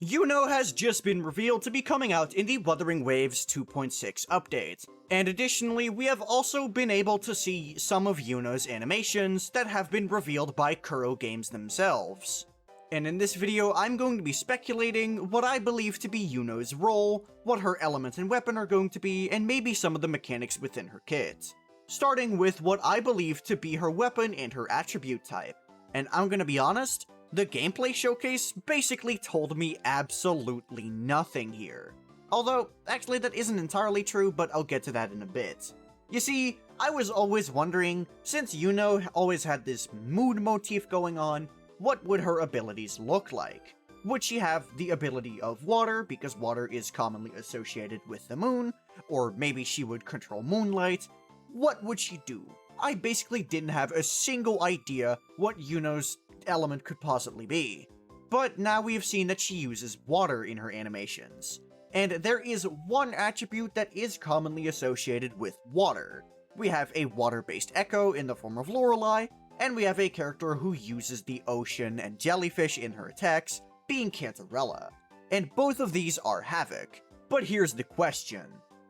Iuno has just been revealed to be coming out in the Wuthering Waves 2.6 update, and additionally we have also been able to see some of Iuno's animations that have been revealed by Kuro Games themselves. And in this video I'm going to be speculating what I believe to be Iuno's role, what her element and weapon are going to be, and maybe some of the mechanics within her kit. Starting with what I believe to be her weapon and her attribute type. And I'm gonna be honest, the gameplay showcase basically told me absolutely nothing here. Although, actually that isn't entirely true, but I'll get to that in a bit. You see, I was always wondering, since Iuno always had this mood motif going on, what would her abilities look like? Would she have the ability of water, because water is commonly associated with the moon? Or maybe she would control moonlight? What would she do? I basically didn't have a single idea what Iuno's element could possibly be. But now we have seen that she uses water in her animations. And there is one attribute that is commonly associated with water. We have a water-based echo in the form of Lorelei, and we have a character who uses the ocean and jellyfish in her attacks, being Cantarella. And both of these are Havoc. But here's the question.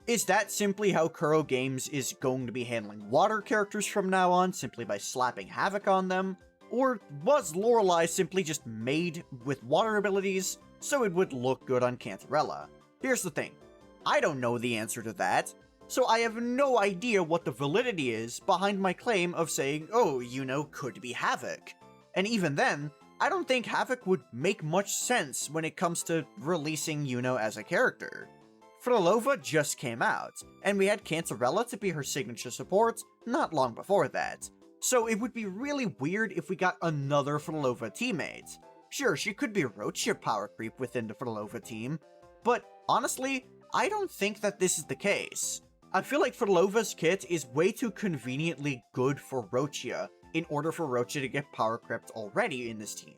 Is that simply how Kuro Games is going to be handling water characters from now on, simply by slapping Havoc on them? Or was Lorelei simply just made with water abilities so it would look good on Cantarella? Here's the thing, I don't know the answer to that, so I have no idea what the validity is behind my claim of saying, oh, Iuno could be Havoc. And even then, I don't think Havoc would make much sense when it comes to releasing Iuno as a character. Frolova just came out, and we had Cantarella to be her signature support not long before that. So it would be really weird if we got another Frolova teammate. Sure, she could be Roachia power creep within the Frolova team, but honestly, I don't think that this is the case. I feel like Frolova's kit is way too conveniently good for Roachia in order for Roachia to get power crept already in this team.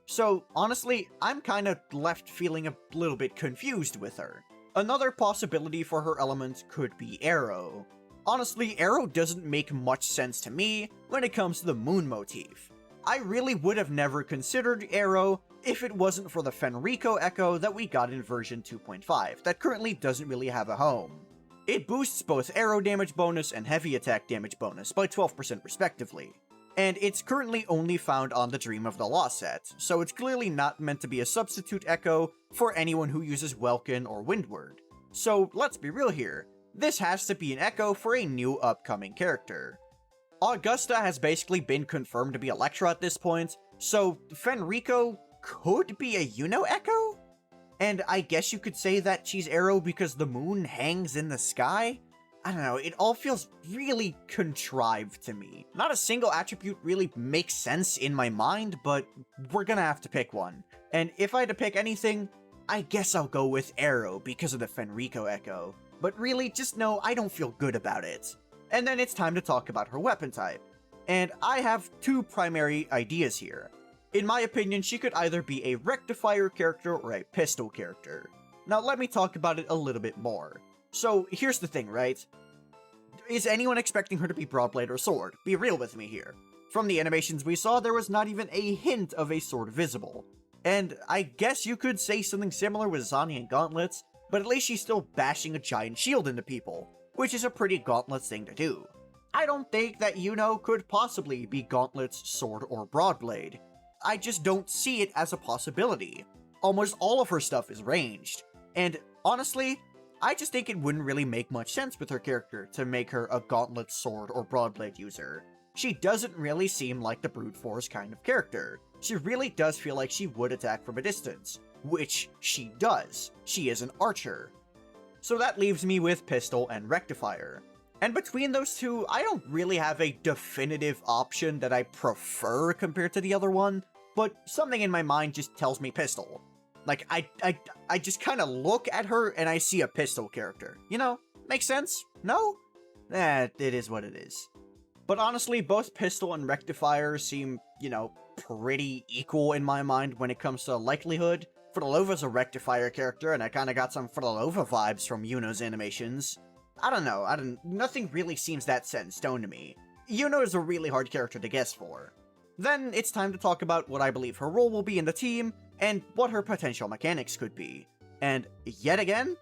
So honestly, I'm kinda left feeling a little bit confused with her. Another possibility for her element could be Arrow. Honestly, Arrow doesn't make much sense to me when it comes to the moon motif. I really would have never considered Arrow if it wasn't for the Fenrico Echo that we got in version 2.5 that currently doesn't really have a home. It boosts both arrow damage bonus and heavy attack damage bonus by 12% respectively, and it's currently only found on the Dream of the Law set, so it's clearly not meant to be a substitute Echo for anyone who uses Welkin or Windward. So let's be real here. This has to be an echo for a new upcoming character. Augusta has basically been confirmed to be Electra at this point, so Fenrico could be a Iuno echo? And I guess you could say that she's Arrow because the moon hangs in the sky? I don't know, it all feels really contrived to me. Not a single attribute really makes sense in my mind, but we're gonna have to pick one. And if I had to pick anything, I guess I'll go with Arrow because of the Fenrico echo. But really, just know I don't feel good about it. And then it's time to talk about her weapon type. And I have two primary ideas here. In my opinion, she could either be a rectifier character or a pistol character. Now let me talk about it a little bit more. So here's the thing, right? Is anyone expecting her to be Broadblade or Sword? Be real with me here. From the animations we saw, there was not even a hint of a sword visible. And I guess you could say something similar with Zani and Gauntlets, but at least she's still bashing a giant shield into people, which is a pretty Gauntlets thing to do. I don't think that Iuno could possibly be Gauntlets, Sword, or Broadblade. I just don't see it as a possibility. Almost all of her stuff is ranged, and honestly, I just think it wouldn't really make much sense with her character to make her a Gauntlet, Sword, or Broadblade user. She doesn't really seem like the brute force kind of character. She really does feel like she would attack from a distance, which she does. She is an archer. So that leaves me with Pistol and Rectifier. And between those two, I don't really have a definitive option that I prefer compared to the other one, but something in my mind just tells me Pistol. Like, I just kind of look at her and I see a Pistol character. You know, makes sense? No? It is what it is. But honestly, both Pistol and Rectifier seem, you know, pretty equal in my mind when it comes to likelihood. Frolova's a Rectifier character, and I kinda got some Frolova vibes from Iuno's animations. I don't know, nothing really seems that set in stone to me. Iuno is a really hard character to guess for. Then it's time to talk about what I believe her role will be in the team, and what her potential mechanics could be. And yet again,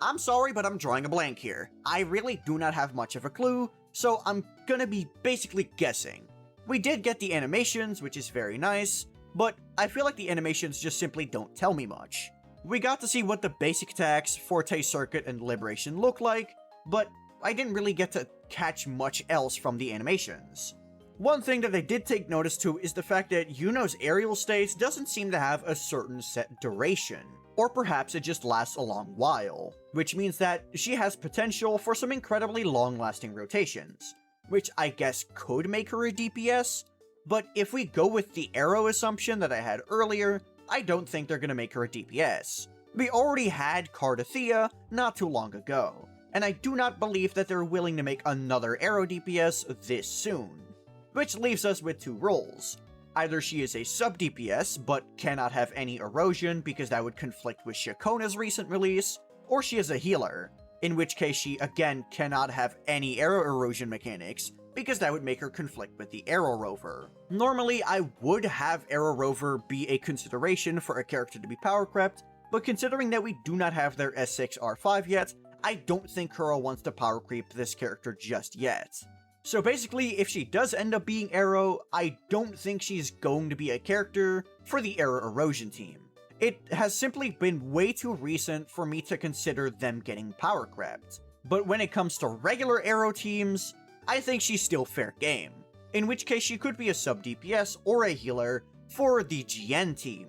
I'm sorry, but I'm drawing a blank here. I really do not have much of a clue, so I'm gonna be basically guessing. We did get the animations, which is very nice, but I feel like the animations just simply don't tell me much. We got to see what the basic attacks, Forte Circuit, and Liberation look like, but I didn't really get to catch much else from the animations. One thing that I did take notice to is the fact that Iuno's aerial state doesn't seem to have a certain set duration, or perhaps it just lasts a long while, which means that she has potential for some incredibly long-lasting rotations, which I guess could make her a DPS, but if we go with the arrow assumption that I had earlier, I don't think they're gonna make her a DPS. We already had Cardathea not too long ago, and I do not believe that they're willing to make another arrow DPS this soon. Which leaves us with two roles. Either she is a sub-DPS, but cannot have any erosion because that would conflict with Shakona's recent release, or she is a healer, in which case she again cannot have any arrow erosion mechanics, because that would make her conflict with the Arrow Rover. Normally, I would have Arrow Rover be a consideration for a character to be power crept, but considering that we do not have their S6 R5 yet, I don't think Kuro wants to power creep this character just yet. So basically, if she does end up being Arrow, I don't think she's going to be a character for the Arrow Erosion team. It has simply been way too recent for me to consider them getting power crept. But when it comes to regular Arrow teams, I think she's still fair game, in which case she could be a sub-DPS or a healer for the GN team.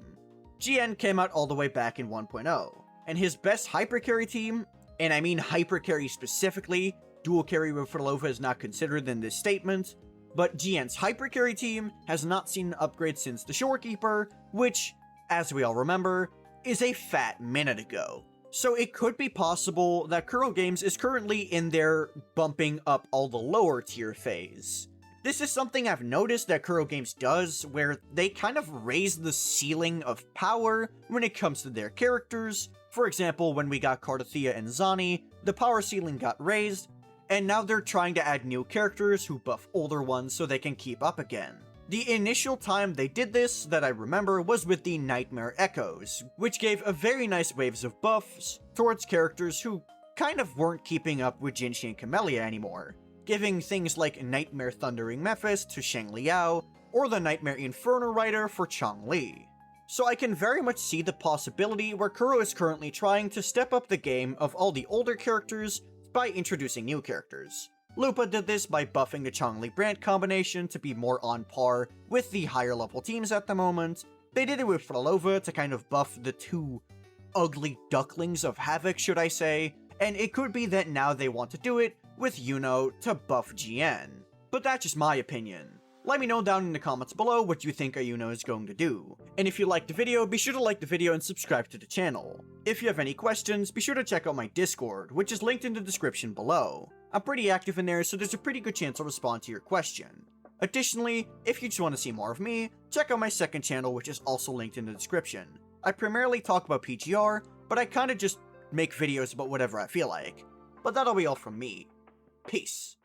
GN came out all the way back in 1.0, and his best hypercarry team, and I mean hypercarry specifically, dual carry with Frolova is not considered in this statement, but GN's hypercarry team has not seen an upgrade since the Shorekeeper, which, as we all remember, is a fat minute ago. So it could be possible that Kuro Games is currently in their bumping up all the lower tier phase. This is something I've noticed that Kuro Games does, where they kind of raise the ceiling of power when it comes to their characters. For example, when we got Cardathea and Zani, the power ceiling got raised, and now they're trying to add new characters who buff older ones so they can keep up again. The initial time they did this, that I remember, was with the Nightmare Echoes, which gave a very nice waves of buffs towards characters who kind of weren't keeping up with Jinshi and Camellia anymore, giving things like Nightmare Thundering Mephis to Sheng Liao, or the Nightmare Inferno Rider for Chong Li. So I can very much see the possibility where Kuro is currently trying to step up the game of all the older characters by introducing new characters. Lupa did this by buffing the Chong-Li Brand combination to be more on par with the higher level teams at the moment. They did it with Frolova to kind of buff the two ugly ducklings of Havoc, should I say, and it could be that now they want to do it with Iuno to buff GN. But that's just my opinion. Let me know down in the comments below what you think Iuno is going to do. And if you liked the video, be sure to like the video and subscribe to the channel. If you have any questions, be sure to check out my Discord, which is linked in the description below. I'm pretty active in there, so there's a pretty good chance I'll respond to your question. Additionally, if you just want to see more of me, check out my second channel, which is also linked in the description. I primarily talk about PGR, but I kinda just make videos about whatever I feel like. But that'll be all from me. Peace.